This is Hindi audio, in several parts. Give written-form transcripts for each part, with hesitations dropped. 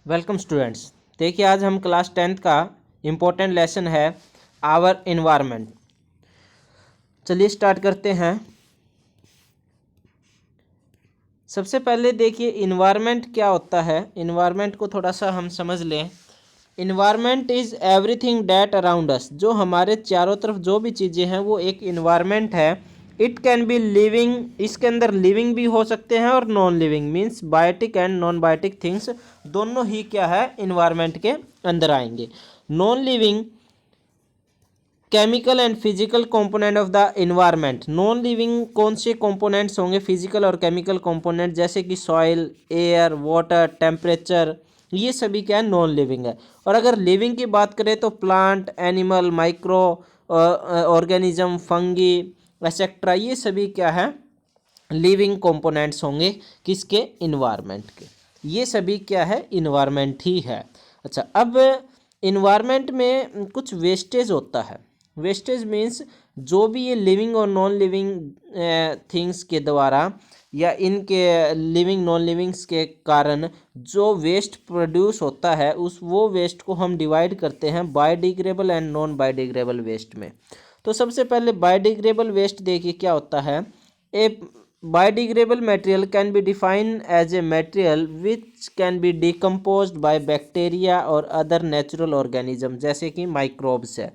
Welcome students. देखिए आज हम क्लास 10th का इम्पोर्टेंट लेसन है आवर इन्वायरमेंट। चलिए स्टार्ट करते हैं। सबसे पहले देखिए इन्वायरमेंट क्या होता है। इन्वायरमेंट को थोड़ा सा हम समझ लें। Environment is everything that around us. जो हमारे चारों तरफ जो भी चीज़ें हैं वो एक इन्वायरमेंट है। इट कैन बी लिविंग, इसके अंदर लिविंग भी हो सकते हैं और non living means biotic and non biotic things दोनों ही क्या है इन्वायरमेंट के अंदर आएंगे। Non living chemical and physical component of the environment. Non living कौन से कंपोनेंट्स होंगे? फिजिकल और केमिकल कंपोनेंट जैसे कि सॉइल, एयर, वाटर, टेम्परेचर, ये सभी क्या है नॉन लिविंग है। और अगर लिविंग की बात करें तो plant, animal, micro organism, fungi etcetera, ये सभी क्या है लिविंग कंपोनेंट्स होंगे किसके? इन्वायरमेंट के। ये सभी क्या है इन्वायरमेंट ही है। अच्छा, अब इन्वायरमेंट में कुछ वेस्टेज होता है। वेस्टेज मीन्स जो भी ये लिविंग और नॉन लिविंग थिंग्स के द्वारा या इनके लिविंग नॉन लिविंग्स के कारण जो वेस्ट प्रोड्यूस होता है उस वो वेस्ट को हम डिवाइड करते हैं biodegradable and non biodegradable waste में। तो सबसे पहले बायोडिग्रेडेबल वेस्ट देखिए क्या होता है। ए biodegradable material can be defined as a material which can be decomposed by bacteria or other natural organism जैसे कि माइक्रोब्स है।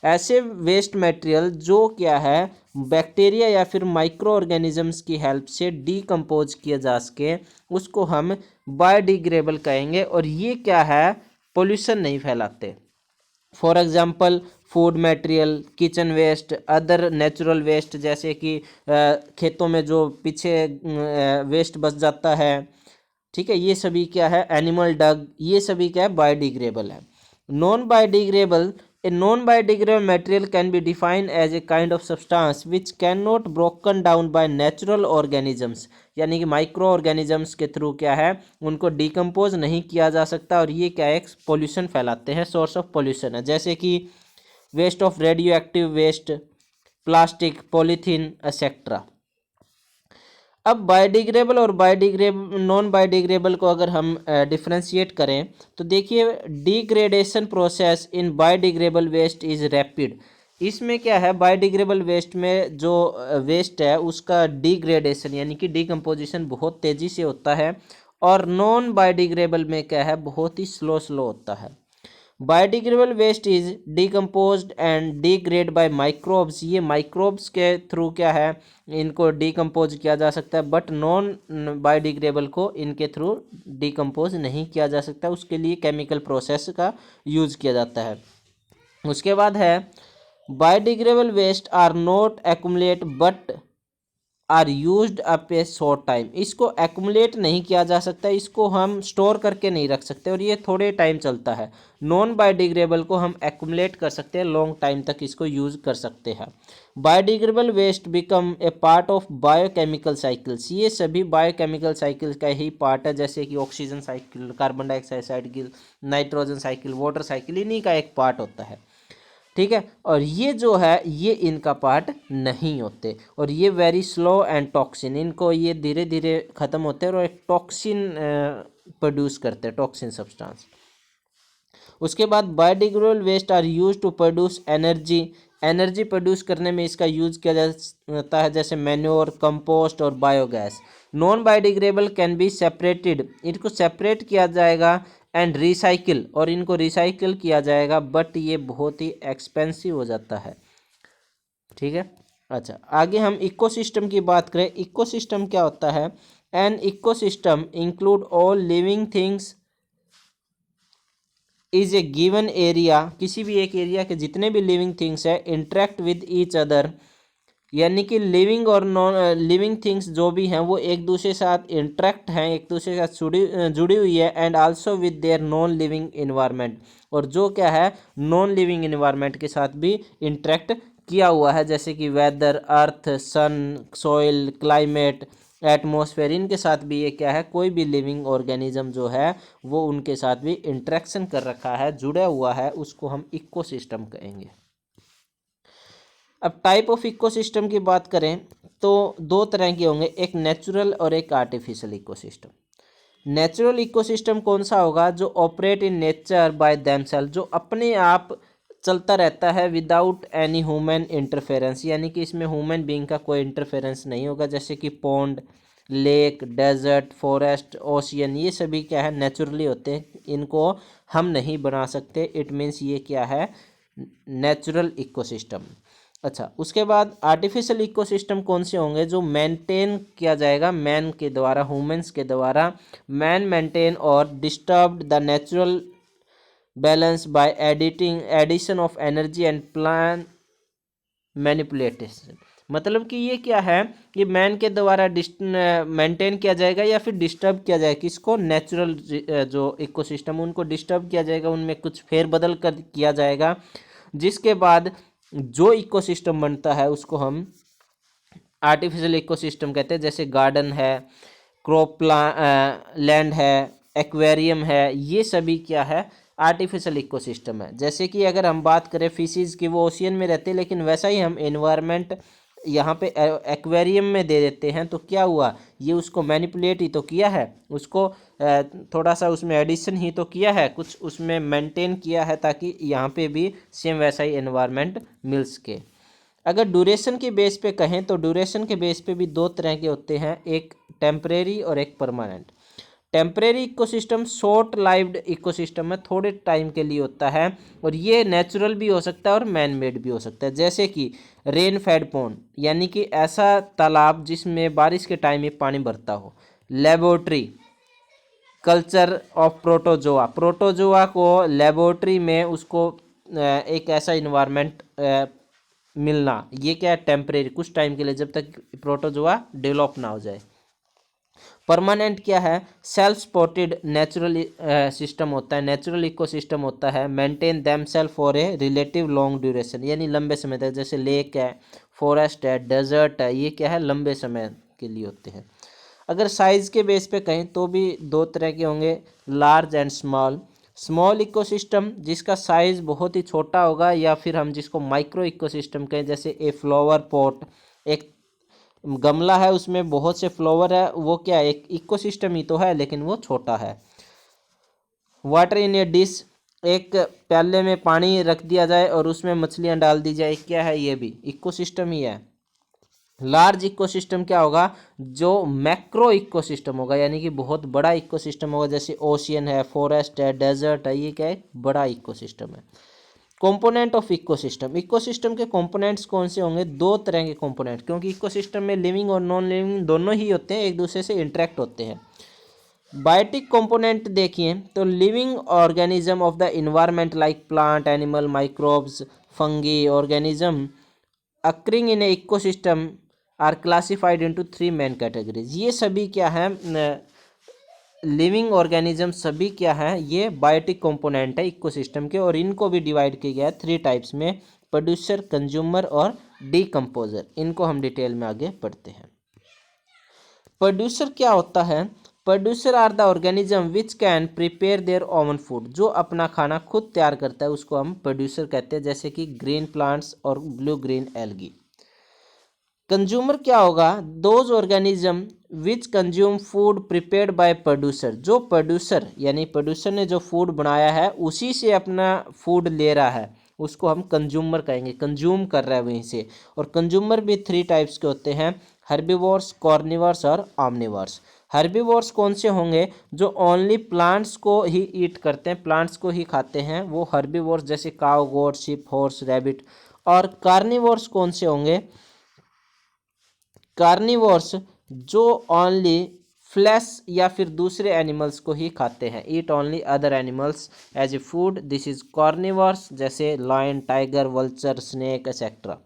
ऐसे वेस्ट मटेरियल जो क्या है बैक्टीरिया या फिर माइक्रो ऑर्गेनिजम्स की हेल्प से डीकम्पोज किया जा सके उसको हम बायोडिग्रेडेबल कहेंगे। और ये क्या है पोल्यूशन नहीं फैलाते। For example food material, kitchen waste, other natural waste जैसे कि खेतों में जो पीछे वेस्ट बच जाता है, ठीक है, ये सभी क्या है एनिमल डग, ये सभी क्या है बायोडिग्रेडेबल है। Non biodegradable, a non biodegradable material can be defined as a kind of substance which can not broken down by natural organisms, यानी कि माइक्रो ऑर्गेनिजम्स के थ्रू क्या है उनको डिकम्पोज नहीं किया जा सकता। और ये क्या है पोल्यूशन फैलाते हैं, सोर्स ऑफ पोल्यूशन है। जैसे कि waste of radio active waste, plastic, polythene etcetera. अब बायोडिग्रेडेबल और बायोडिग्रेडेबल नॉन बायोडिग्रेडेबल को अगर हम डिफ्रेंशिएट करें तो देखिए degradation process in biodegradable waste is rapid. इसमें क्या है बायोडिग्रेडेबल वेस्ट में जो वेस्ट है उसका डिग्रेडेशन यानी कि डिकम्पोजिशन बहुत तेज़ी से होता है। और नॉन बायोडिग्रेडेबल में क्या है बहुत ही स्लो होता है। Biodegradable waste is decomposed and degrade by microbes. ये माइक्रोब्स के थ्रू क्या है इनको डिकम्पोज किया जा सकता है, बट नॉन बायोडिग्रेडेबल को इनके थ्रू डिकम्पोज नहीं किया जा सकता, उसके लिए केमिकल प्रोसेस का यूज किया जाता है। उसके बाद है biodegradable waste are not accumulate but are used up a short time. इसको एक्यूमुलेट नहीं किया जा सकता, इसको हम स्टोर करके नहीं रख सकते और ये थोड़े टाइम चलता है। नॉन बायोडिग्रेडेबल को हम एक्यूमुलेट कर सकते हैं, लॉन्ग टाइम तक इसको यूज कर सकते हैं। Biodegradable waste become a part of biochemical cycles. ये सभी बायोकेमिकल साइकिल का ही पार्ट है, जैसे कि oxygen cycle, carbon dioxide cycle, nitrogen cycle, water cycle, इन्हीं का एक पार्ट होता है, ठीक है। और ये जो है ये इनका पार्ट नहीं होते और ये वेरी स्लो एंड टॉक्सिन, इनको ये धीरे धीरे ख़त्म होते हैं और एक टॉक्सिन प्रोड्यूस करते हैं, टॉक्सिन सब्सटेंस। उसके बाद biodegradable waste are use to produce energy. Energy produce करने में इसका यूज किया जाता है, जैसे मैन्योर, कंपोस्ट और biogas. Non biodegradable can be separated, इनको सेपरेट किया जाएगा एंड रिसाइकिल, और इनको रिसाइकिल किया जाएगा, बट ये बहुत ही एक्सपेंसिव हो जाता है, ठीक है। अच्छा, आगे हम इकोसिस्टम की बात करें। इकोसिस्टम क्या होता है? An ecosystem include all living things is a given area. किसी भी एक एरिया के जितने भी लिविंग थिंग्स है इंटरेक्ट विद ईच अदर, यानी कि लिविंग और नॉन लिविंग थिंग्स जो भी हैं वो एक दूसरे के साथ इंटरेक्ट हैं, एक दूसरे के साथ जुड़ी हुई है, and also with their non living environment, और जो क्या है नॉन लिविंग इन्वायरमेंट के साथ भी इंटरेक्ट किया हुआ है, जैसे कि वेदर, अर्थ, सन, सॉइल, क्लाइमेट, एटमॉस्फेयर, इनके साथ भी ये क्या है कोई भी लिविंग ऑर्गेनिज्म जो है वो उनके साथ भी इंटरेक्शन कर रखा है, जुड़ा हुआ है, उसको हम इकोसिस्टम कहेंगे। अब टाइप ऑफ इकोसिस्टम की बात करें तो दो तरह के होंगे, एक नेचुरल और एक आर्टिफिशियल इकोसिस्टम। नेचुरल इकोसिस्टम कौन सा होगा? जो operate in nature by themselves, जो अपने आप चलता रहता है विदाउट एनी ह्यूमन इंटरफेरेंस, यानी कि इसमें ह्यूमन बीइंग का कोई इंटरफेरेंस नहीं होगा। जैसे कि pond, lake, desert, forest, ocean, ये सभी क्या है? नेचुरली होते हैं, इनको हम नहीं बना सकते। इट मीन्स ये क्या है? Natural ecosystem. अच्छा, उसके बाद आर्टिफिशियल इकोसिस्टम कौन से होंगे? जो मेंटेन किया जाएगा मैन के द्वारा, ह्यूमंस के द्वारा। मैन मेंटेन और disturb the natural balance by addition of energy and plan manipulation. मतलब कि ये क्या है कि मैन के द्वारा मेंटेन किया जाएगा या फिर डिस्टर्ब किया जाएगा किसको? नेचुरल जो इकोसिस्टम, उनको डिस्टर्ब किया जाएगा, उनमें कुछ फेरबदल कर किया जाएगा, जिसके बाद जो इकोसिस्टम बनता है उसको हम आर्टिफिशियल इकोसिस्टम कहते हैं। जैसे गार्डन है, क्रॉप लैंड है, एक्वेरियम है, ये सभी क्या है? आर्टिफिशियल इकोसिस्टम है। जैसे कि अगर हम बात करें फिशेस की, वो ओशियन में रहते हैं, लेकिन वैसा ही हम एनवायरनमेंट यहाँ पे एक्वेरियम में दे देते हैं, तो क्या हुआ? ये उसको मैनिपुलेट ही तो किया है, उसको थोड़ा सा उसमें एडिशन ही तो किया है, कुछ उसमें मेंटेन किया है, ताकि यहाँ पे भी सेम वैसा ही एनवायरनमेंट मिल सके। अगर ड्यूरेशन के बेस पे कहें तो ड्यूरेशन के बेस पे भी दो तरह के होते हैं, एक टेम्परेरी और एक permanent. Temporary ecosystem short lived ecosystem है, थोड़े टाइम के लिए होता है, और ये नेचुरल भी हो सकता है और मैन मेड भी हो सकता है। जैसे कि रेन फेड पॉन्ड, यानी कि ऐसा तालाब जिसमें बारिश के टाइम में पानी भरता हो। Laboratory culture of protozoa, protozoa को लेबोरेटरी में उसको एक ऐसा इन्वायरमेंट मिलना, ये क्या है? टेम्परेरी, कुछ टाइम के लिए, जब तक प्रोटोजोआ डेवलप ना हो जाए। परमानेंट क्या है? सेल्फ सपोर्टेड नेचुरल सिस्टम होता है, नेचुरल इकोसिस्टम होता है, maintain them self for a relative long duration, यानी लंबे समय तक। जैसे लेक है, फॉरेस्ट है, डेजर्ट है, ये क्या है? लंबे समय के लिए होते हैं। अगर साइज़ के बेस पे कहें तो भी दो तरह के होंगे, large and small. Small ecosystem जिसका साइज़ बहुत ही छोटा होगा, या फिर हम जिसको माइक्रो इकोसिस्टम कहें, जैसे ए फ्लावर पॉट, एक गमला है उसमें बहुत से फ्लावर है, वो क्या है? एक इकोसिस्टम ही तो है, लेकिन वो छोटा है। वाटर इन ए डिश, एक प्याले में पानी रख दिया जाए और उसमें मछलियां डाल दी जाए, क्या है? ये भी इकोसिस्टम ही है। लार्ज इकोसिस्टम क्या होगा? जो मैक्रो इकोसिस्टम होगा, यानी कि बहुत बड़ा इकोसिस्टम होगा, जैसे ओशियन है, फॉरेस्ट है, डेजर्ट है, ये क्या है? बड़ा इकोसिस्टम है। कंपोनेंट ऑफ इकोसिस्टम, इकोसिस्टम के कंपोनेंट्स कौन से होंगे? दो तरह के कंपोनेंट, क्योंकि इकोसिस्टम में लिविंग और नॉन लिविंग दोनों ही होते हैं, एक दूसरे से इंटरेक्ट होते हैं। बायोटिक कंपोनेंट देखिए तो living organism of the environment like plant, animal, microbes, fungi, organism occurring in a ecosystem are classified into three main categories. ये सभी क्या है? लिविंग ऑर्गेनिज्म सभी क्या है? ये बायोटिक कंपोनेंट है इकोसिस्टम के, और इनको भी डिवाइड किया गया है थ्री टाइप्स में, प्रोड्यूसर, कंज्यूमर और डीकम्पोजर। इनको हम डिटेल में आगे पढ़ते हैं। प्रोड्यूसर क्या होता है? Producer are the organism which can prepare their own food, जो अपना खाना खुद तैयार करता है उसको हम प्रोड्यूसर कहते हैं, जैसे कि ग्रीन प्लांट्स और ब्लू ग्रीन एल्गी। कंज्यूमर क्या होगा? Those organism which consume food prepared by producer, जो प्रोड्यूसर यानी प्रोड्यूसर ने जो फूड बनाया है उसी से अपना फूड ले रहा है, उसको हम कंज्यूमर कहेंगे, कंज्यूम कर रहा है वहीं से। और कंज्यूमर भी थ्री टाइप्स के होते हैं, हर्बीवोर्स, कॉर्निवर्स और ऑमनिवर्स। हर्बीवोर्स कौन से होंगे? जो ओनली प्लांट्स को ही ईट करते हैं, प्लांट्स को ही खाते हैं, वो हर्बीवोर्स, जैसे काउ, गोट, शिप, हॉर्स, रैबिट। और कार्निवोर्स कौन से होंगे? कार्निवोर्स जो ओनली फ्लैश या फिर दूसरे एनिमल्स को ही खाते हैं, eat only other animals as a food, this is carnivores, जैसे lion, tiger, vulture, snake etcetera.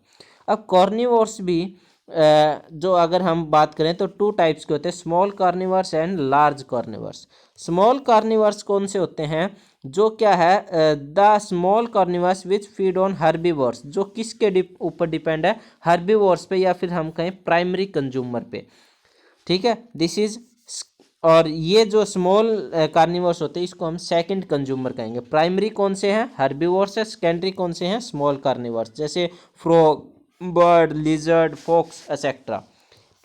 अब कॉर्निवोर्स भी जो अगर हम बात करें तो टू टाइप्स के होते हैं, small carnivores and large carnivores. Small carnivores कौन से होते हैं? जो क्या है? The small carnivores which feed on herbivores, जो किसके ऊपर डिपेंड है? हर्बीवोर्स पे, या फिर हम कहें प्राइमरी कंज्यूमर पे। ठीक है, दिस इज। और ये जो स्मॉल कार्निवर्स होते हैं इसको हम सेकंड कंज्यूमर कहेंगे। प्राइमरी कौन से हैं? हर्बीवोर्स है। सेकेंडरी कौन से हैं? स्मॉल कार्निवर्स, जैसे frog, bird, lizard, fox etcetera.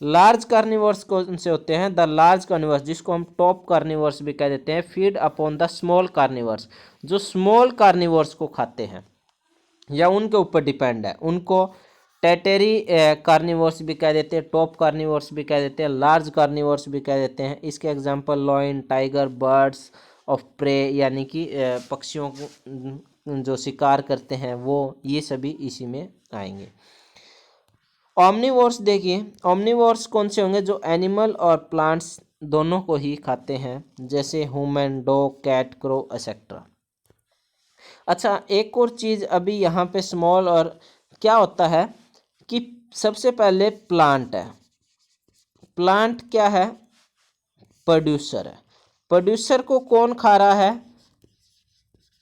Large carnivores कौन से होते हैं? द लार्ज कार्निवर्स, जिसको हम टॉप कार्निवर्स भी कह देते हैं, feed upon the small carnivores, जो स्मॉल कार्निवर्स को खाते हैं या उनके ऊपर डिपेंड है, उनको टेटेरी कार्निवर्स भी कह देते हैं, टॉप कार्निवर्स भी कह देते हैं, लार्ज कार्निवर्स भी कह देते हैं। इसके example lion, tiger, birds of prey, यानी कि पक्षियों को जो शिकार करते हैं वो, ये सभी इसी में आएंगे। ओमनिवोर्स देखिए, ओमनिवोर्स कौन से होंगे? जो एनिमल और प्लांट्स दोनों को ही खाते हैं, जैसे human, dog, cat, crow etcetera. अच्छा, एक और चीज़ अभी यहाँ पे स्मॉल और क्या होता है कि सबसे पहले प्लांट है। प्लांट क्या है? प्रोड्यूसर है। प्रोड्यूसर को कौन खा रहा है?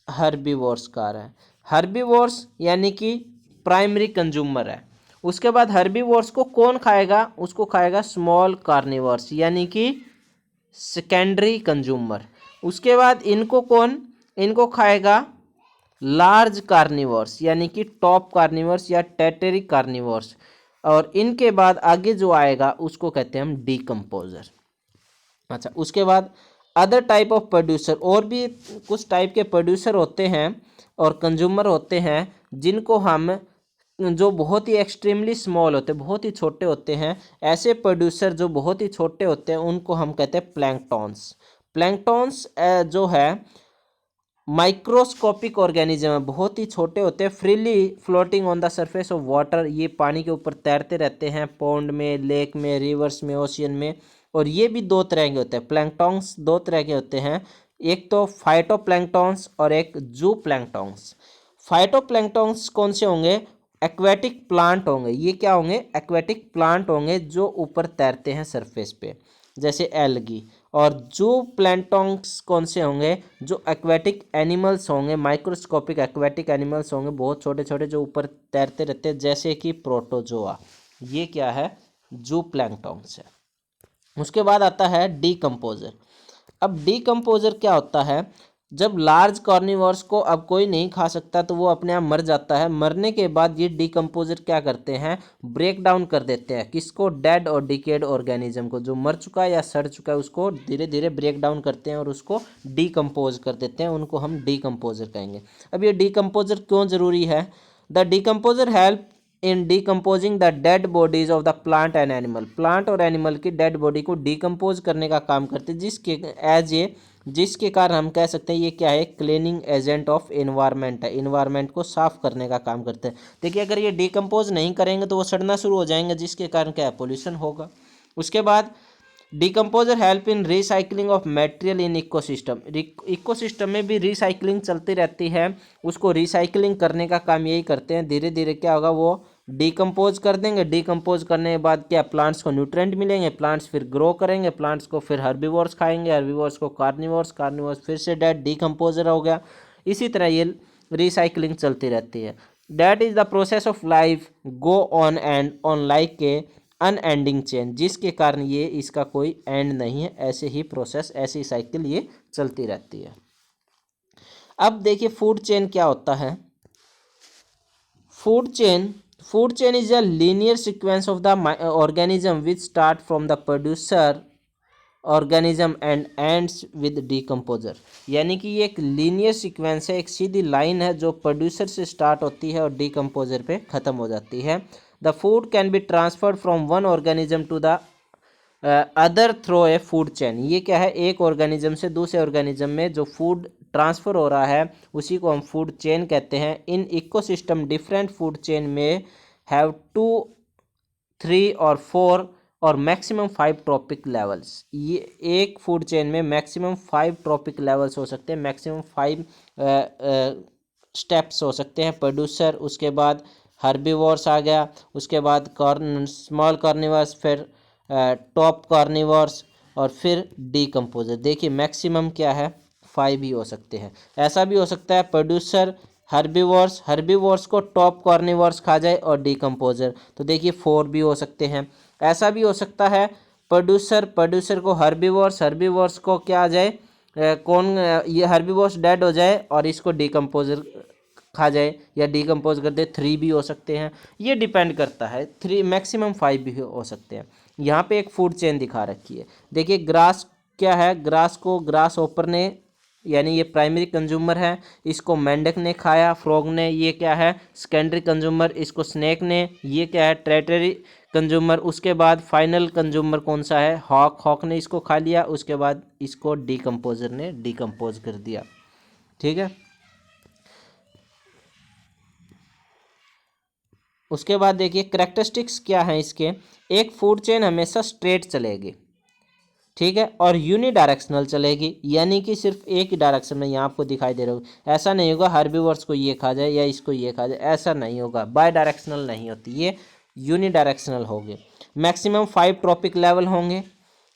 हर्बीवोर्स खा रहा है। हर्बीवोर्स यानी कि प्राइमरी कंज्यूमर है। उसके बाद हर्बीवोर्स को कौन खाएगा? उसको खाएगा स्मॉल कार्निवर्स, यानी कि सेकेंडरी कंज्यूमर। उसके बाद इनको कौन? इनको खाएगा लार्ज कार्निवर्स, यानी कि टॉप कार्निवर्स या टेटरी कार्निवर्स। और इनके बाद आगे जो आएगा उसको कहते हैं हम डीकम्पोजर। अच्छा, उसके बाद अदर टाइप ऑफ प्रोड्यूसर, और भी कुछ टाइप के प्रोड्यूसर होते हैं और कंज्यूमर होते हैं, जिनको हम, जो बहुत ही एक्सट्रीमली स्मॉल होते हैं, बहुत ही छोटे होते हैं। ऐसे प्रोड्यूसर जो बहुत ही छोटे होते हैं उनको हम कहते हैं प्लैंकटॉन्स। प्लैंकटॉन्स जो है माइक्रोस्कोपिक ऑर्गेनिज्म है, बहुत ही छोटे होते हैं, freely floating on the surface of water, ये पानी के ऊपर तैरते रहते हैं, पॉन्ड में, लेक में, रिवर्स में, ओशियन में। और ये भी दो तरह के होते हैं, प्लैंकटॉन्स दो तरह के होते हैं, एक तो फाइटोप्लैंक्टॉन्स और एक जू प्लैंक्टॉन्स। फाइटोप्लैंक्टॉन्स कौन से होंगे? एक्वेटिक प्लांट होंगे। ये क्या होंगे? एक्वेटिक प्लांट होंगे जो ऊपर तैरते हैं सरफेस पे, जैसे एल्गी। और जो प्लैंक्टॉन्स कौन से होंगे? जो एक्वेटिक एनिमल्स होंगे, माइक्रोस्कोपिक एक्वेटिक एनिमल्स होंगे, बहुत छोटे छोटे जो ऊपर तैरते रहते हैं, जैसे कि प्रोटोजोआ। ये क्या है? जू प्लैंक्टॉन्स है। उसके बाद आता है डीकम्पोजर। अब डीकम्पोजर क्या होता है? जब लार्ज कार्निवर्स को अब कोई नहीं खा सकता तो वो अपने आप मर जाता है। मरने के बाद ये डीकम्पोजर क्या करते हैं? ब्रेक डाउन कर देते हैं। किसको? डेड और डिकेड ऑर्गेनिज्म को, जो मर चुका है या सड़ चुका है, उसको धीरे धीरे ब्रेक डाउन करते हैं और उसको डीकम्पोज कर देते हैं। उनको हम डीकम्पोजर कहेंगे। अब ये डीकम्पोजर क्यों ज़रूरी है? The decomposer help in decomposing the dead bodies of the plant and animal. Plant और एनिमल की डेड बॉडी को डीकम्पोज करने का काम करते हैं, जिसके कारण हम कह सकते हैं ये क्या है? क्लीनिंग एजेंट ऑफ इन्वायरमेंट है। इन्वायरमेंट को साफ करने का काम करते हैं। देखिए, अगर ये डीकम्पोज नहीं करेंगे तो वो सड़ना शुरू हो जाएंगे, जिसके कारण क्या है? पोल्यूशन होगा। उसके बाद decomposer help in recycling of material in ecosystem. Ecosystem में भी रिसाइकलिंग चलती रहती है, उसको रिसाइकलिंग करने का काम यही करते हैं। धीरे धीरे क्या होगा? वो डीकम्पोज कर देंगे। डीकम्पोज करने के बाद क्या? प्लांट्स को न्यूट्रेंट मिलेंगे, प्लांट्स फिर ग्रो करेंगे, प्लांट्स को फिर हर्बीवोर्स खाएंगे, हर्बीवोर्स को कार्निवोर्स, कार्निवोर्स फिर से डेड, डीकम्पोजर हो गया। इसी तरह ये रिसाइकलिंग चलती रहती है। That is the process of life go on and on like के अनएंडिंग चेन, जिसके कारण ये इसका कोई एंड नहीं है। ऐसे ही प्रोसेस, ऐसी साइकिल ये चलती रहती है। अब देखिए फूड चेन क्या होता है। Food chain is a linear sequence of the organism which start from the producer organism and ends with decomposer. यानी कि ये एक लीनियर सीक्वेंस है, एक सीधी लाइन है जो प्रोड्यूसर से स्टार्ट होती है और डीकम्पोजर पे ख़त्म हो जाती है। The food can be transferred from one organism to the other through a food chain. ये क्या है? एक ऑर्गेनिज्म से दूसरे ऑर्गेनिज्म में जो फूड ट्रांसफ़र हो रहा है उसी को हम फूड चेन कहते हैं। In ecosystem different food chain में हैव 2, 3 और 4 और मैक्सिमम 5 ट्रॉपिक लेवल्स। ये एक फूड चेन में मैक्सिमम 5 ट्रॉपिक लेवल्स हो सकते हैं, मैक्सिमम 5 स्टेप्स हो सकते हैं। प्रोड्यूसर, उसके बाद हर्बीवोर्स आ गया, उसके बाद स्मॉल कार्निवर्स, फिर टॉप कार्निवर्स और फिर डीकम्पोजर। देखिए मैक्सिमम क्या है? 5 ही हो सकते हैं। ऐसा भी हो सकता है प्रोड्यूसर, हर्बीवोर्स को टॉप कार्निवर्स खा जाए और डीकम्पोजर, तो देखिए 4 भी हो सकते हैं। ऐसा भी हो सकता है प्रोड्यूसर को हर्बीवोर्स को क्या आ जाए? ये हर्बीवोर्स डेड हो जाए और इसको डीकम्पोजर खा जाए या डीकम्पोज कर दे। 3 भी हो सकते हैं, ये डिपेंड करता है। 3 मैक्सिमम 5 भी हो सकते हैं। यहाँ पे एक फूड चेन दिखा रखी है। देखिए ग्रास क्या है, ग्रास को ग्रास ओपर ने यानी ये प्राइमरी कंज्यूमर है, इसको मेंढक ने खाया, फ्रॉग ने, ये क्या है सेकेंडरी कंज्यूमर, इसको स्नेक ने, ये क्या है टर्टियरी कंज्यूमर। उसके बाद फाइनल कंज्यूमर कौन सा है, हॉक, हॉक ने इसको खा लिया, उसके बाद इसको डिकम्पोजर ने डिकम्पोज कर दिया। ठीक है, उसके बाद देखिए करेक्टरिस्टिक्स क्या है इसके, एक फूड चेन हमेशा स्ट्रेट चलेगी, ठीक है, और यूनी डायरेक्शनल चलेगी, यानी कि सिर्फ एक ही डायरेक्शन में, यहाँ आपको दिखाई दे रहा होगा, ऐसा नहीं होगा हर्बीवर्स को ये खा जाए या इसको ये खा जाए, ऐसा नहीं होगा, बाय डायरेक्शनल नहीं होती ये, यूनी डायरेक्शनल होगी। मैक्सिमम 5 ट्रॉपिक लेवल होंगे,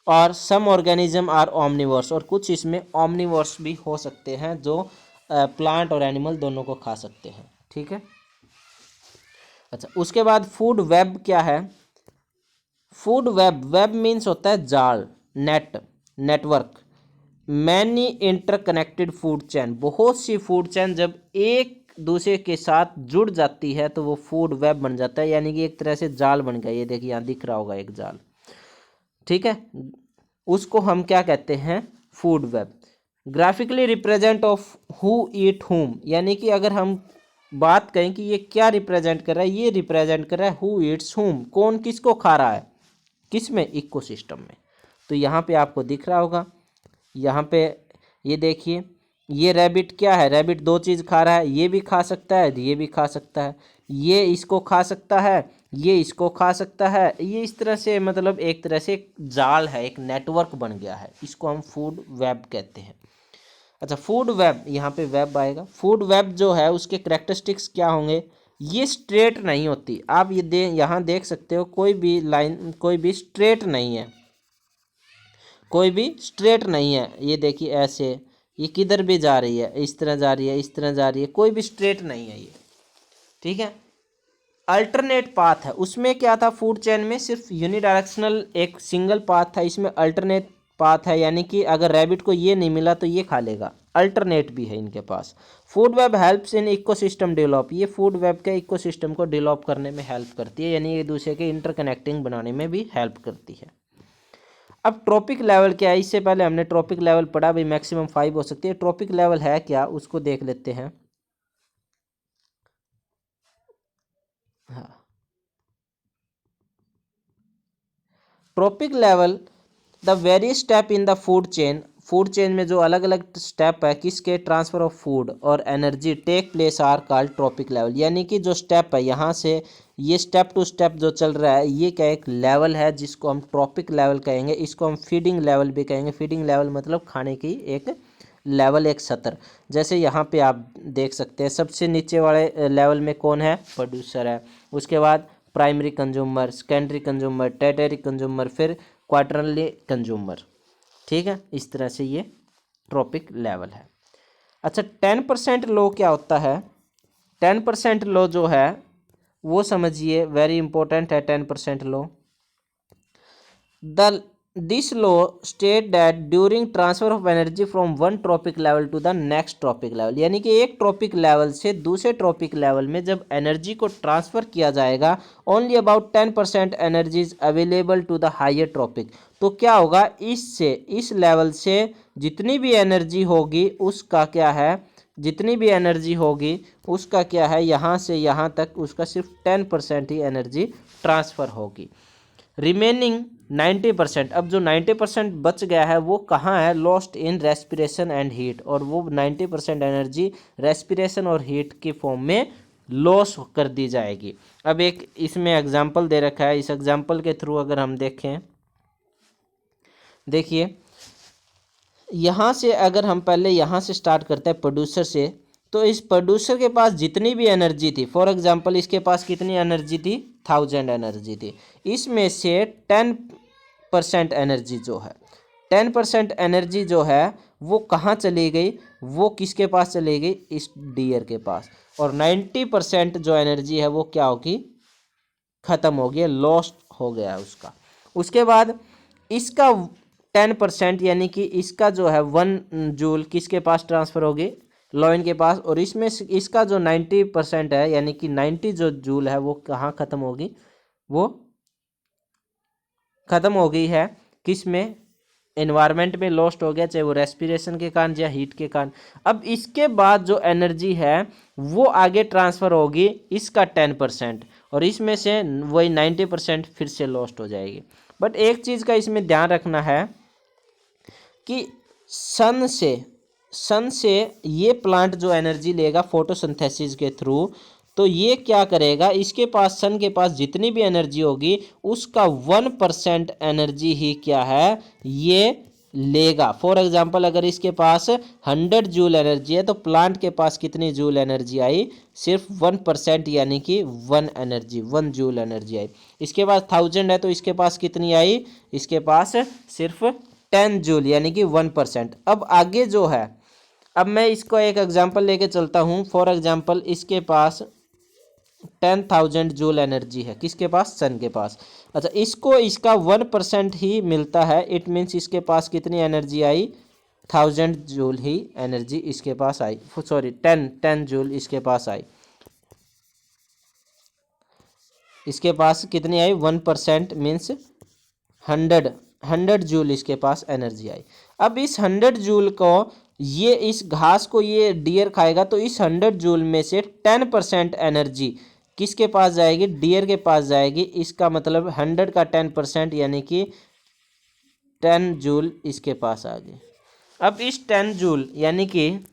और सम ऑर्गेनिज्म आर ओमनिवर्स, और कुछ इसमें ओमनिवर्स भी हो सकते हैं जो प्लांट और एनिमल दोनों को खा सकते हैं। ठीक है, अच्छा उसके बाद फूड वेब क्या है, फूड वेब, वेब मीन्स होता है जाल, net, network, many interconnected food chain, बहुत सी फूड चेन जब एक दूसरे के साथ जुड़ जाती है तो वो फूड वेब बन जाता है, यानी कि एक तरह से जाल बन गया। ये देखिए यहाँ दिख रहा होगा एक जाल, ठीक है, उसको हम क्या कहते हैं, food web. Graphically represent of who eat हुम, यानी कि अगर हम बात करें कि ये क्या रिप्रेजेंट कर रहा है, ये रिप्रेजेंट कर रहा है हु ईट्स हुम, कौन किसको खा रहा है, किस में, इकोसिस्टम में। तो यहाँ पे आपको दिख रहा होगा, यहाँ पे ये देखिए, ये रैबिट क्या है, रैबिट दो चीज़ खा रहा है, ये भी खा सकता है, ये भी खा सकता है, ये इसको खा सकता है, ये इसको खा सकता है, ये इस तरह से मतलब एक तरह से एक जाल है, एक नेटवर्क बन गया है, इसको हम फूड वेब कहते हैं। अच्छा फूड वेब, यहाँ पे वेब आएगा, फूड वेब जो है उसके करेक्टरिस्टिक्स क्या होंगे, ये स्ट्रेट नहीं होती, आप ये यहाँ देख सकते हो कोई भी लाइन, कोई भी स्ट्रेट नहीं है, कोई भी स्ट्रेट नहीं है, ये देखिए ऐसे, ये किधर भी जा रही है, इस तरह जा रही है, इस तरह जा रही है, कोई भी स्ट्रेट नहीं है ये। ठीक है, अल्टरनेट पाथ है, उसमें क्या था फूड चेन में, सिर्फ यूनिडायरेक्शनल एक सिंगल पाथ था, इसमें अल्टरनेट पाथ है, यानी कि अगर रैबिट को ये नहीं मिला तो ये खा लेगा, अल्टरनेट भी है इनके पास। Food web helps in ecosystem develop, ये फूड वेब के इकोसिस्टम को डेवलप करने में हेल्प करती है, यानी एक दूसरे के इंटरकनेक्टिंग बनाने में भी हेल्प करती है। अब ट्रॉपिक लेवल क्या है, इससे पहले हमने ट्रॉपिक लेवल पढ़ा भाई, मैक्सिमम 5 हो सकती है, ट्रॉपिक लेवल है क्या उसको देख लेते हैं। हाँ, trophic level the very step in the food chain, food chain में जो अलग अलग स्टेप है किसके, ट्रांसफर ऑफ फूड और energy take place are called trophic level, यानी कि जो स्टेप है यहाँ से ये स्टेप टू स्टेप जो चल रहा है, ये क्या एक लेवल है जिसको हम ट्रॉपिक लेवल कहेंगे, इसको हम फीडिंग लेवल भी कहेंगे। फीडिंग लेवल मतलब खाने की एक लेवल, एक सतर। जैसे यहाँ पे आप देख सकते हैं सबसे नीचे वाले लेवल में कौन है, प्रोड्यूसर है, उसके बाद primary consumer, secondary consumer, tertiary consumer, फिर क्वार्टरली कंज्यूमर। ठीक है, इस तरह से ये ट्रॉपिक लेवल है। अच्छा 10% लो क्या होता है, 10% लो जो है वो समझिए, वेरी इंपॉर्टेंट है 10% law. The this law state that during transfer of energy from one trophic level to the next trophic level, यानी कि एक ट्रॉपिक लेवल से दूसरे ट्रॉपिक लेवल में जब एनर्जी को ट्रांसफर किया जाएगा, only about 10% energy is available to the higher trophic, तो क्या होगा, इससे इस लेवल से जितनी भी एनर्जी होगी उसका क्या है, जितनी भी एनर्जी होगी उसका क्या है, यहाँ से यहाँ तक उसका सिर्फ 10% ही एनर्जी ट्रांसफ़र होगी। रिमेनिंग 90%, अब जो 90% बच गया है वो कहाँ है, lost in respiration and heat, और वो 90% एनर्जी रेस्पिरेशन और हीट के फॉर्म में लॉस कर दी जाएगी। अब एक इसमें एग्जांपल दे रखा है, इस एग्जांपल के थ्रू अगर हम देखें, देखिए यहाँ से अगर हम पहले यहाँ से स्टार्ट करते हैं प्रोड्यूसर से, तो इस प्रोड्यूसर के पास जितनी भी एनर्जी थी, फॉर एग्जांपल इसके पास कितनी एनर्जी थी, 1000 एनर्जी थी, इसमें से 10% एनर्जी जो है, 10% एनर्जी जो है वो कहाँ चली गई, वो किसके पास चली गई, इस डियर के पास, और 90% जो एनर्जी है वो क्या होगी, ख़त्म हो गया, लॉस्ट हो गया उसका। उसके बाद इसका 10% यानी कि इसका जो है 1 जूल किसके पास ट्रांसफ़र होगी, लॉइन के पास, और इसमें इसका जो 90% है यानी कि 90 जो जूल है वो कहाँ ख़त्म होगी, वो ख़त्म हो गई है, किस में, एनवायरनमेंट में लॉस्ट हो गया, चाहे वो रेस्पिरेशन के कारण या हीट के कारण। अब इसके बाद जो एनर्जी है वो आगे ट्रांसफ़र होगी इसका 10%, और इसमें से वही 90% फिर से लॉस्ट हो जाएगी। बट एक चीज़ का इसमें ध्यान रखना है कि सन से ये प्लांट जो एनर्जी लेगा फोटोसिंथेसिस के थ्रू, तो ये क्या करेगा, इसके पास, सन के पास जितनी भी एनर्जी होगी उसका 1% एनर्जी ही क्या है, ये लेगा। फॉर एग्जांपल अगर इसके पास 100 जूल एनर्जी है तो प्लांट के पास कितनी जूल एनर्जी आई, सिर्फ 1%, यानी कि 1 जूल एनर्जी आई। इसके पास 1000 है तो इसके पास कितनी आई, इसके पास सिर्फ 10 जूल, यानी कि 1%। अब आगे जो है, अब मैं इसको एक एग्जांपल लेके चलता हूँ। फॉर एग्जांपल इसके पास 10,000 जूल एनर्जी है, किसके पास, सन के पास। अच्छा, इसको इसका 1% ही मिलता है, इट मीन्स इसके पास कितनी एनर्जी आई, 1000 जूल ही एनर्जी इसके पास आई, सॉरी 10 जूल इसके पास आई। इसके पास कितनी आई, 1% मीन्स 100 जूल इसके पास एनर्जी आई। अब इस 100 जूल को, ये इस घास को ये डियर खाएगा तो इस 100 जूल में से 10% एनर्जी किसके पास जाएगी, डियर के पास जाएगी। इसका मतलब 100 का 10% यानी कि 10 जूल इसके पास आ गए। अब इस 10 जूल यानी कि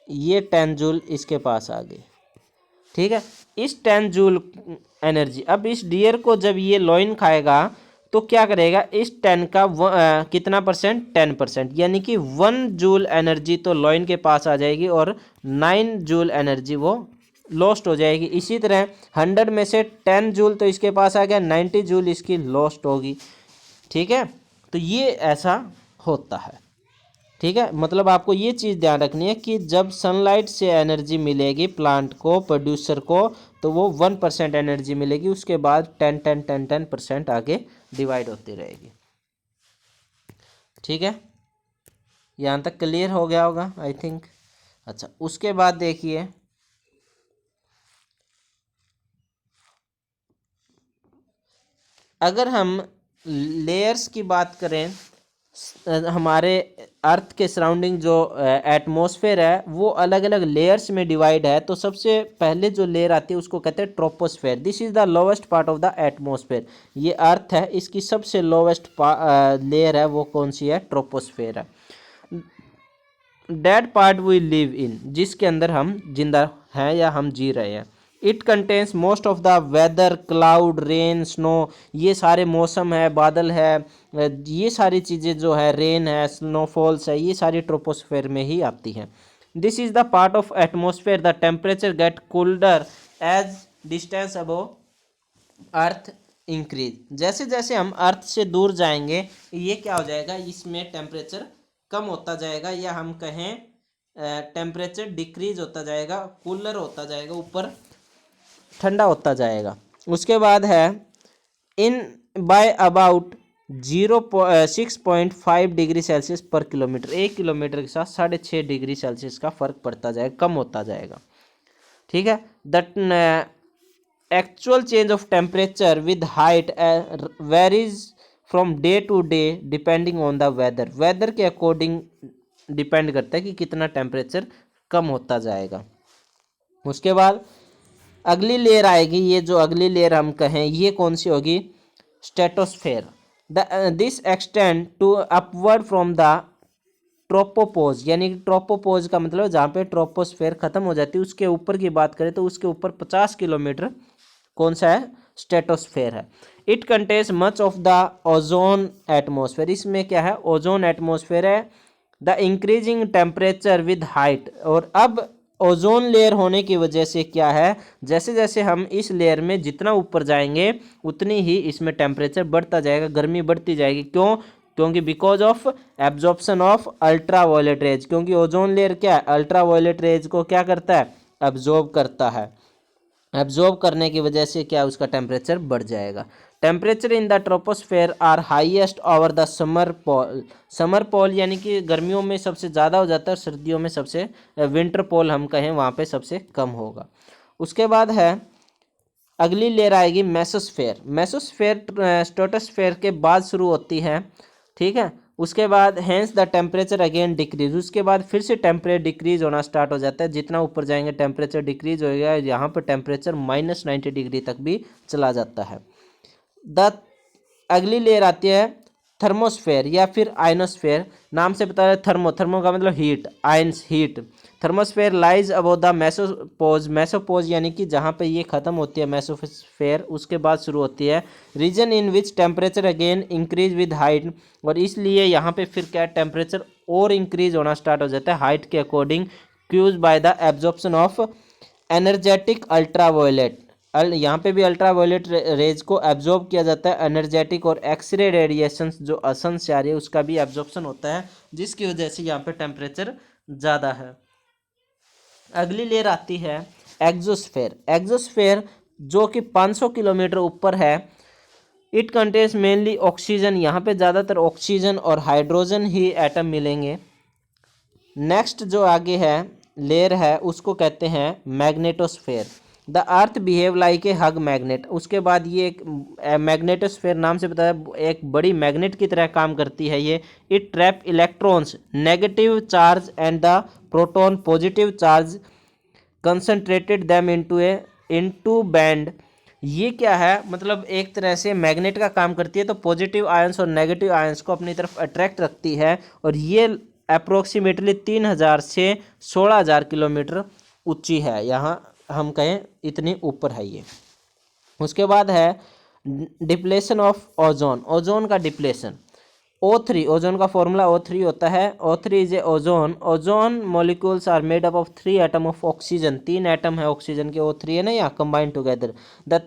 ये 10 जूल इसके पास आ गए, ठीक है। इस 10 जूल एनर्जी, अब इस डियर को जब ये लॉइन खाएगा तो क्या करेगा, इस 10 का कितना परसेंट, 10%, यानी कि 1 जूल एनर्जी तो लॉइन के पास आ जाएगी और 9 जूल एनर्जी वो लॉस्ट हो जाएगी। इसी तरह 100 में से 10 जूल तो इसके पास आ गया, 90 जूल इसकी लॉस्ट होगी, ठीक है। तो ये ऐसा होता है, ठीक है। मतलब आपको ये चीज़ ध्यान रखनी है कि जब सनलाइट से एनर्जी मिलेगी प्लांट को, प्रोड्यूसर को, तो वो 1% एनर्जी मिलेगी, उसके बाद 10% आगे डिवाइड होती रहेगी, ठीक है। यहाँ तक क्लियर हो गया होगा आई थिंक। अच्छा, उसके बाद देखिए, अगर हम लेयर्स की बात करें, हमारे अर्थ के सराउंडिंग जो एटमॉस्फेयर है वो अलग अलग लेयर्स में डिवाइड है। तो सबसे पहले जो लेयर आती है उसको कहते हैं troposphere. This is the lowest part of the atmosphere. ये अर्थ है, इसकी सबसे लोवेस्ट लेयर है वो कौन सी है, ट्रोपोस्फेयर है। That part we live in, जिसके अंदर हम जिंदा हैं या हम जी रहे हैं। It contains most of the weather, cloud, rain, snow, ये सारे मौसम है, बादल है, ये सारी चीज़ें जो है, रेन है, स्नोफॉल्स है, ये सारी ट्रोपोस्फेयर में ही आती हैं। This is the part of atmosphere the temperature get colder as distance above earth increase. जैसे जैसे हम अर्थ से दूर जाएंगे ये क्या हो जाएगा, इसमें टेम्परेचर कम होता जाएगा, या हम कहें टेम्परेचर डिक्रीज होता जाएगा, कूलर होता जाएगा, ऊपर ठंडा होता जाएगा। उसके बाद है in by about 6.5 degree Celsius पर किलोमीटर, 1 किलोमीटर के साथ 6.5 डिग्री सेल्सियस का फर्क पड़ता जाएगा, कम होता जाएगा, ठीक है। That actual change of temperature with height varies from day to day depending on the weather. Weather के अकॉर्डिंग डिपेंड करता है कि कितना टेम्परेचर कम होता जाएगा। उसके बाद अगली लेयर आएगी, ये जो अगली लेयर हम कहें ये कौन सी होगी, stratosphere. This extend to upward from the tropopause, यानी कि ट्रोपोपोज का मतलब जहाँ पे ट्रोपोस्फेयर खत्म हो जाती है उसके ऊपर की बात करें तो उसके ऊपर 50 किलोमीटर कौन सा है, स्ट्रेटोस्फेयर है। It contains much of the ozone atmosphere, इसमें क्या है, ओजोन एटमोसफेयर है। The increasing temperature with height, और अब ओजोन लेयर होने की वजह से क्या है, जैसे जैसे हम इस लेयर में जितना ऊपर जाएंगे उतनी ही इसमें टेम्परेचर बढ़ता जाएगा, गर्मी बढ़ती जाएगी। क्यों, क्योंकि because of absorption of ultra violet rays, क्योंकि ओजोन लेयर क्या है, अल्ट्रा वायलेट रेज को क्या करता है, एब्जॉर्ब करता है। एब्जॉर्ब करने की वजह से क्या, उसका टेम्परेचर बढ़ जाएगा। Temperature in the troposphere are highest over the summer pole. Summer pole यानी कि गर्मियों में सबसे ज़्यादा हो जाता है, सर्दियों में सबसे, विंटर पोल हम कहें वहाँ पे सबसे कम होगा। उसके बाद है अगली लेयर आएगी मेसोस्फेयर। मेसोस्फेयर स्ट्रेटोस्फेयर के बाद शुरू होती है, ठीक है। उसके बाद hence the temperature again decrease, उसके बाद फिर से टेम्परेचर डिक्रीज होना स्टार्ट हो जाता है। जितना ऊपर जाएंगे टेम्परेचर डिक्रीज होगा, यहाँ पर टेम्परेचर -90 डिग्री तक भी चला जाता है। द अगली लेयर आती है थर्मोस्फेयर या फिर आयनोस्फेयर। नाम से पता है थर्मो का मतलब heat, ions heat. Thermosphere lies above the mesopause. Mesopause यानी कि जहाँ पे ये खत्म होती है मेसोस्फेयर, उसके बाद शुरू होती है region in which temperature again increase with height. और इसलिए यहाँ पे फिर क्या टेम्परेचर और इंक्रीज होना स्टार्ट हो जाता है हाइट के according, cause by the absorption of energetic ultraviolet. यहाँ पे भी अल्ट्रावायलेट रेज को एब्जॉर्ब किया जाता है। एनर्जेटिक और एक्सरे रेडिएशन जो असन से आ रही है उसका भी एब्जॉर्प्शन होता है, जिसकी वजह से यहाँ पे टेम्परेचर ज़्यादा है। अगली लेयर आती है एक्सोस्फेयर। एक्सोस्फेयर जो कि 500 किलोमीटर ऊपर है। इट कंटेन्स मेनली ऑक्सीजन, यहाँ पे ज़्यादातर ऑक्सीजन और हाइड्रोजन ही एटम मिलेंगे। नेक्स्ट जो आगे है लेयर है उसको कहते हैं magnetosphere. The earth behave like a hug magnet. उसके बाद ये एक मैग्नेटोस्फेयर नाम से पता है एक बड़ी मैग्नेट की तरह काम करती है ये। It trap electrons negative charge and the proton positive charge concentrated them into band. ये क्या है, मतलब एक तरह से मैग्नेट का काम करती है, तो पॉजिटिव आयंस और नेगेटिव आयंस को अपनी तरफ अट्रैक्ट रखती है। और ये अप्रोक्सीमेटली 3000 से 16000 किलोमीटर ऊंची है, यहाँ हम कहें इतनी ऊपर है ये। उसके बाद है डिप्लेशन ऑफ ओजोन। ओजोन का डिप्लेशन O3, ओजोन का फॉर्मूला O3 होता है। O3 is a ozone. Ozone molecules are made up of 3 atom of oxygen. 3 atom है ऑक्सीजन के, O3 है ना, यहाँ combined together. The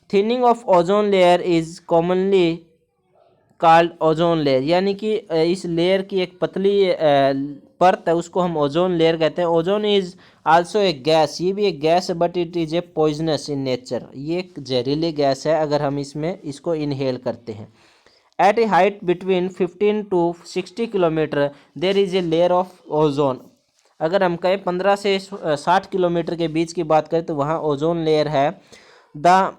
thinning of ozone layer is commonly called ozone layer, यानी कि इस लेयर की एक पतली परत है उसको हम ओजोन लेयर कहते हैं। Ozone is also a gas, ये भी एक गैस है, but it is a poisonous in nature. ये एक जहरीली गैस है अगर हम इसको इनहेल करते हैं। At a height between 15 to 60 kilometre there is a layer of ozone. अगर हम कहें 15 से 60 किलोमीटर के बीच की बात करें तो वहाँ ओजोन लेयर है। The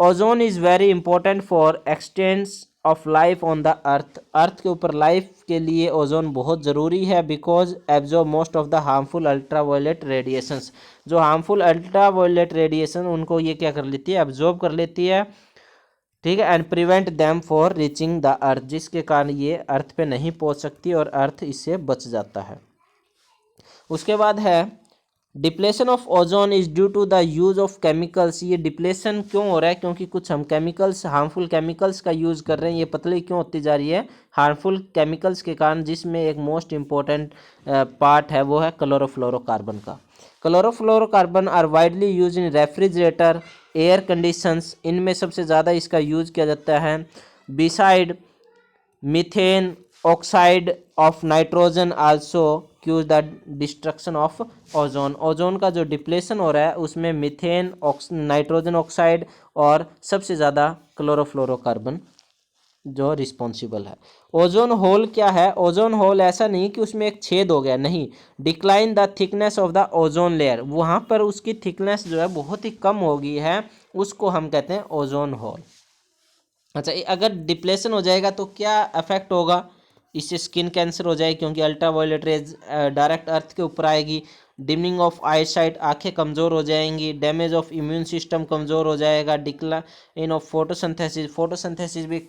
ozone is very important for existence of life on the earth. Earth के ऊपर लाइफ के लिए ओजोन बहुत ज़रूरी है, because absorb most of the harmful ultraviolet radiations. जो हार्मफुल अल्ट्रावायलेट रेडिएशन उनको ये क्या कर लेती है, एब्जॉर्ब कर लेती है, ठीक है। And prevent them for reaching the earth, जिसके कारण ये अर्थ पे नहीं पहुंच सकती और अर्थ इससे बच जाता है। उसके बाद है depletion of ozone is due to the use of chemicals. ये डिप्लेशन क्यों हो रहा है, क्योंकि कुछ हम केमिकल्स, हार्मफुल केमिकल्स का यूज़ कर रहे हैं। ये पतली क्यों होती जा रही है, हार्मफुल केमिकल्स के कारण, जिसमें एक मोस्ट इम्पोर्टेंट पार्ट है वो है क्लोरोफ्लोरोकार्बन का। Chlorofluorocarbon are widely use in refrigerator, air conditions, इनमें सबसे ज़्यादा इसका यूज किया जाता है। Beside methane oxide of nitrogen also cause the destruction of ozone. Ozone का जो डिप्लेशन हो रहा है उसमें मीथेन, नाइट्रोजन ऑक्साइड और सबसे ज़्यादा क्लोरोफ्लोरोकार्बन जो रिस्पॉन्सिबल है। ओजोन होल क्या है, ओजोन होल ऐसा नहीं कि उसमें एक छेद हो गया, नहीं। Decline the thickness of the ozone layer, वहाँ पर उसकी थिकनेस जो है बहुत ही कम हो गई है, उसको हम कहते हैं ओजोन होल। अच्छा, अगर डिप्लेशन हो जाएगा तो क्या इफेक्ट होगा, इससे स्किन कैंसर हो जाएगी, क्योंकि अल्ट्रावायलेट रेज डायरेक्ट अर्थ के ऊपर आएगी। डिमिंग ऑफ आईसाइट, आंखें कमज़ोर हो जाएंगी। डैमेज ऑफ इम्यून सिस्टम कमज़ोर हो जाएगा। डिक्लाइन ऑफ फोटोसिंथेसिस, फोटोसिंथेसिस भी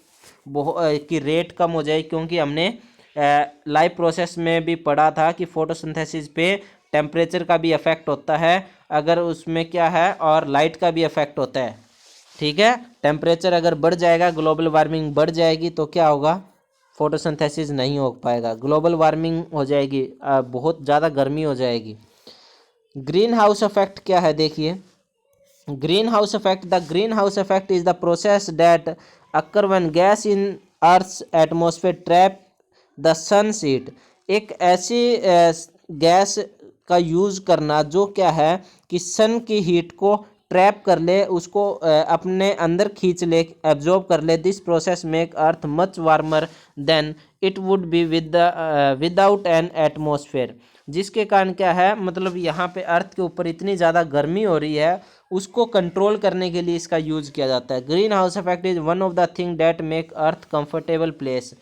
की रेट कम हो जाएगी, क्योंकि हमने लाइव प्रोसेस में भी पढ़ा था कि फोटोसिंथेसिस पे टेम्परेचर का भी इफेक्ट होता है, अगर उसमें क्या है, और लाइट का भी इफेक्ट होता है, ठीक है। टेम्परेचर अगर बढ़ जाएगा, ग्लोबल वार्मिंग बढ़ जाएगी तो क्या होगा, फोटोसिंथेसिस नहीं हो पाएगा, ग्लोबल वार्मिंग हो जाएगी, बहुत ज़्यादा गर्मी हो जाएगी। ग्रीन हाउस इफेक्ट क्या है, देखिए green house effect. The green house effect is the process that occur when gas in earth's atmosphere trap the sun heat. एक ऐसी गैस का यूज़ करना जो क्या है कि सन की हीट को ट्रैप कर ले, उसको अपने अंदर खींच ले, एब्जॉर्ब कर ले। This process make earth much warmer than it would be without an atmosphere. जिसके कारण क्या है, मतलब यहाँ पे अर्थ के ऊपर इतनी ज़्यादा गर्मी हो रही है उसको कंट्रोल करने के लिए इसका यूज़ किया जाता है। Green house effect is one of the thing date make earth comfortable place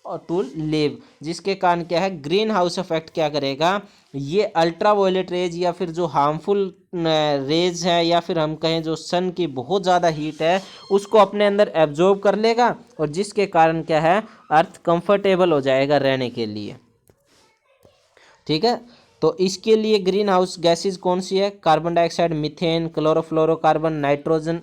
और टू लिव, जिसके कारण क्या है, ग्रीन हाउस इफेक्ट क्या करेगा, ये अल्ट्रा वायलेट रेज या फिर जो हार्मफुल रेज है या फिर हम कहें जो सन की बहुत ज़्यादा हीट है उसको अपने अंदर एब्जॉर्ब कर लेगा और जिसके कारण क्या है, अर्थ कंफर्टेबल हो जाएगा रहने के लिए। ठीक है, तो इसके लिए ग्रीन हाउस गैसेज कौन सी है, carbon dioxide, methane, chlorofluorocarbon, nitrogen,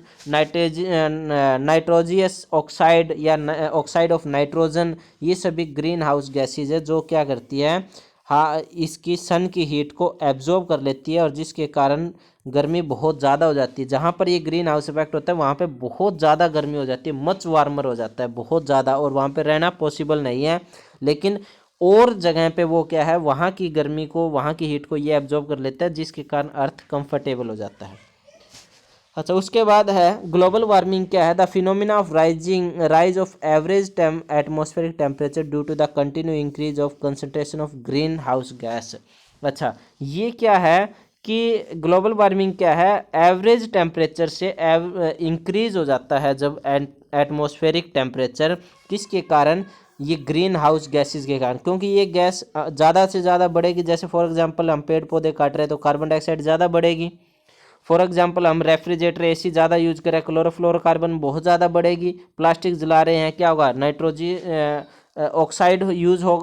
nitrogenous oxide या ऑक्साइड ऑफ नाइट्रोजन, ये सभी ग्रीन हाउस गैसेज है जो क्या करती है, हाँ, इसकी सन की हीट को एब्जॉर्ब कर लेती है और जिसके कारण गर्मी बहुत ज़्यादा हो जाती है। जहाँ पर ये ग्रीन हाउस इफेक्ट होता है वहाँ पे बहुत ज़्यादा गर्मी हो जाती है, मच वार्मर हो जाता है बहुत ज़्यादा, और वहाँ पे रहना पॉसिबल नहीं है। लेकिन और जगह पे वो क्या है, वहाँ की गर्मी को, वहाँ की हीट को ये एब्जॉर्ब कर लेता है जिसके कारण अर्थ कंफर्टेबल हो जाता है। अच्छा, उसके बाद है ग्लोबल वार्मिंग क्या है, the phenomena of rise of average atmospheric temperature due to the continue increase of concentration of green house gas. अच्छा, ये क्या है कि ग्लोबल वार्मिंग क्या है, एवरेज टेम्परेचर से इंक्रीज हो जाता है जब एटमॉस्फेरिक टेम्परेचर, किसके कारण, ये ग्रीन हाउस गैसेस के कारण, क्योंकि ये गैस ज़्यादा से ज़्यादा बढ़ेगी। जैसे फॉर एग्जांपल हम पेड़ पौधे काट रहे हैं तो कार्बन डाइऑक्साइड ज़्यादा बढ़ेगी। फॉर एग्जांपल हम रेफ्रिजरेटर एसी ज़्यादा यूज करें, क्लोरोफ्लोरोकार्बन बहुत ज़्यादा बढ़ेगी। प्लास्टिक जला रहे हैं, क्या होगा, नाइट्रोजन ऑक्साइड यूज हो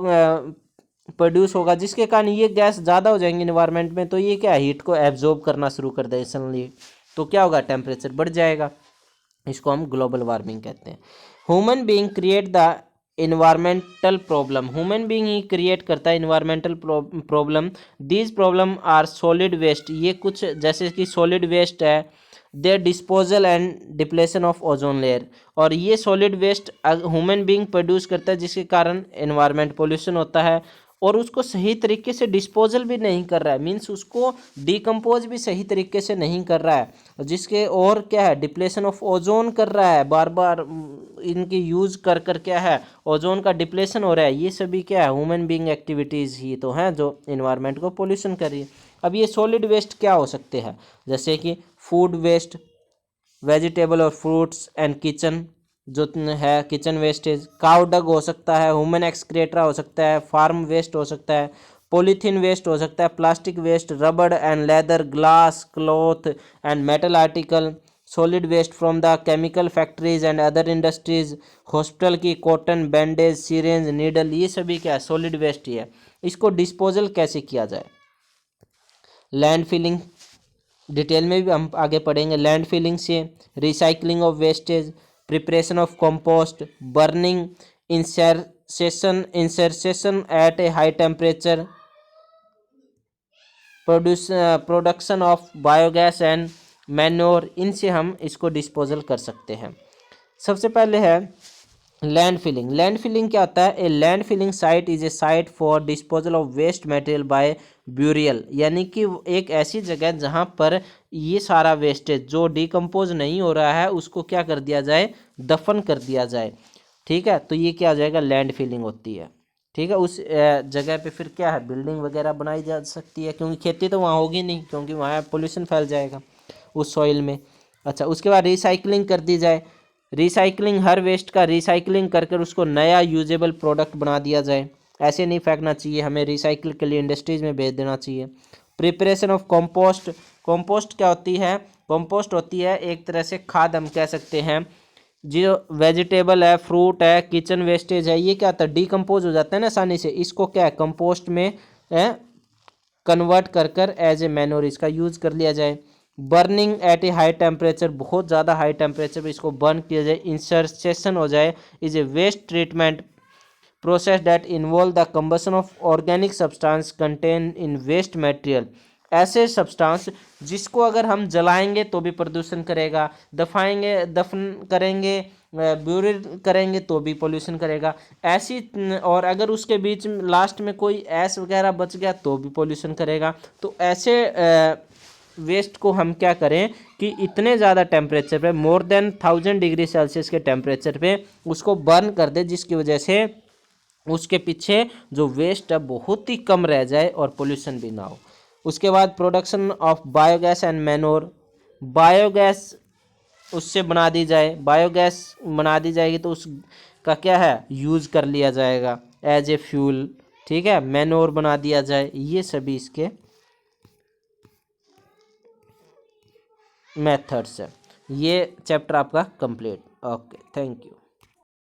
प्रोड्यूस होगा, जिसके कारण ये गैस ज़्यादा हो जाएंगी इन्वायरमेंट में, तो ये क्या, हीट को एब्जॉर्ब करना शुरू कर दें सडनली, तो क्या होगा, टेम्परेचर बढ़ जाएगा। इसको हम ग्लोबल वार्मिंग कहते हैं। Human being create the environmental problem, human being ही क्रिएट करता है environmental problem. These problem are solid waste, ये कुछ जैसे कि सॉलिड वेस्ट है, their disposal and depletion of ozone layer, और ये solid waste human being produce करता है जिसके कारण एनवायरनमेंट पोल्यूशन होता है, और उसको सही तरीके से डिस्पोजल भी नहीं कर रहा है, मीन्स उसको डिकम्पोज भी सही तरीके से नहीं कर रहा है, जिसके और क्या है, डिप्लेशन ऑफ ओजोन कर रहा है, बार बार इनकी यूज कर कर क्या है, ओजोन का डिप्लेशन हो रहा है। ये सभी क्या है, ह्यूमन बीइंग एक्टिविटीज़ ही तो हैं जो इन्वायरमेंट को पोल्यूशन कर रही है। अब ये सॉलिड वेस्ट क्या हो सकते हैं, जैसे कि फूड वेस्ट, वेजिटेबल और फ्रूट्स एंड किचन जो है, किचन वेस्टेज, काउ डग हो सकता है, ह्यूमन एक्सक्रेटरा हो सकता है, फार्म वेस्ट हो सकता है, पॉलीथीन वेस्ट हो सकता है, plastic waste, rubber and leather, glass, cloth and metal article, solid waste from the chemical factories and other industries, hospital की कॉटन बैंडेज, सीरेंज, नीडल, ये सभी क्या है, सॉलिड वेस्ट ही है। इसको डिस्पोजल कैसे किया जाए, लैंड फिलिंग, डिटेल में भी हम आगे पढ़ेंगे। लैंड फिलिंग से, recycling of wastage, preparation of compost, burning, incineration at a high temperature, production of biogas and manure, इनसे हम इसको डिस्पोजल कर सकते हैं। सबसे पहले है लैंड फिलिंग। लैंड फिलिंग क्या होता है, a land filling site is a site for disposal of waste material by burial, यानी कि एक ऐसी जगह जहाँ पर ये सारा वेस्टेज जो डिकम्पोज नहीं हो रहा है उसको क्या कर दिया जाए, दफन कर दिया जाए। ठीक है, तो ये क्या हो जाएगा, लैंड फिलिंग होती है। ठीक है, उस जगह पे फिर क्या है, बिल्डिंग वगैरह बनाई जा सकती है, क्योंकि खेती तो वहाँ होगी नहीं, क्योंकि वहाँ पोल्यूशन फैल जाएगा उस सॉइल में। अच्छा, उसके बाद रिसाइकलिंग कर दी जाए। रिसाइकलिंग, हर वेस्ट का रिसाइकलिंग कर कर उसको नया यूजेबल प्रोडक्ट बना दिया जाए, ऐसे नहीं फेंकना चाहिए, हमें रिसाइकिल के लिए इंडस्ट्रीज़ में भेज देना चाहिए। प्रिपरेशन ऑफ कंपोस्ट, कंपोस्ट क्या होती है, कंपोस्ट होती है एक तरह से खाद, हम कह सकते हैं। जो वेजिटेबल है, फ्रूट है, किचन वेस्टेज है, ये क्या होता है, डिकम्पोज हो जाता है ना आसानी से, इसको क्या है, कंपोस्ट में कन्वर्ट कर कर एज ए मैन्योर इसका यूज़ कर लिया जाए। Burning eight a high temperature, बहुत ज़्यादा हाई टेम्परेचर पर इसको बर्न किया जाए, इंसर्सेशन हो जाए, is a waste treatment process that involve the combustion of organic substance contain in waste material, ऐसे सब्सटेंस जिसको अगर हम जलाएंगे तो भी प्रदूषण करेगा, दफन करेंगे, ब्यूरिल करेंगे तो भी पोल्यूशन करेगा, ऐसी, और अगर उसके बीच में लास्ट में कोई ऐश वगैरह बच गया तो भी पोल्यूशन करेगा। तो ऐसे वेस्ट को हम क्या करें कि इतने ज़्यादा टेम्परेचर पे, मोर देन 1000 डिग्री सेल्सियस के टेम्परेचर पे उसको बर्न कर दे, जिसकी वजह से उसके पीछे जो वेस्ट है बहुत ही कम रह जाए और पोल्यूशन भी ना हो। उसके बाद production of biogas and manure, biogas उससे बना दी जाए, बायोगैस बना दी जाएगी तो उसका क्या है, यूज़ कर लिया जाएगा एज ए फ्यूल। ठीक है, मैनोर बना दिया जाए, ये सभी इसके मेथड्स है। ये चैप्टर आपका कंप्लीट। Okay, thank you.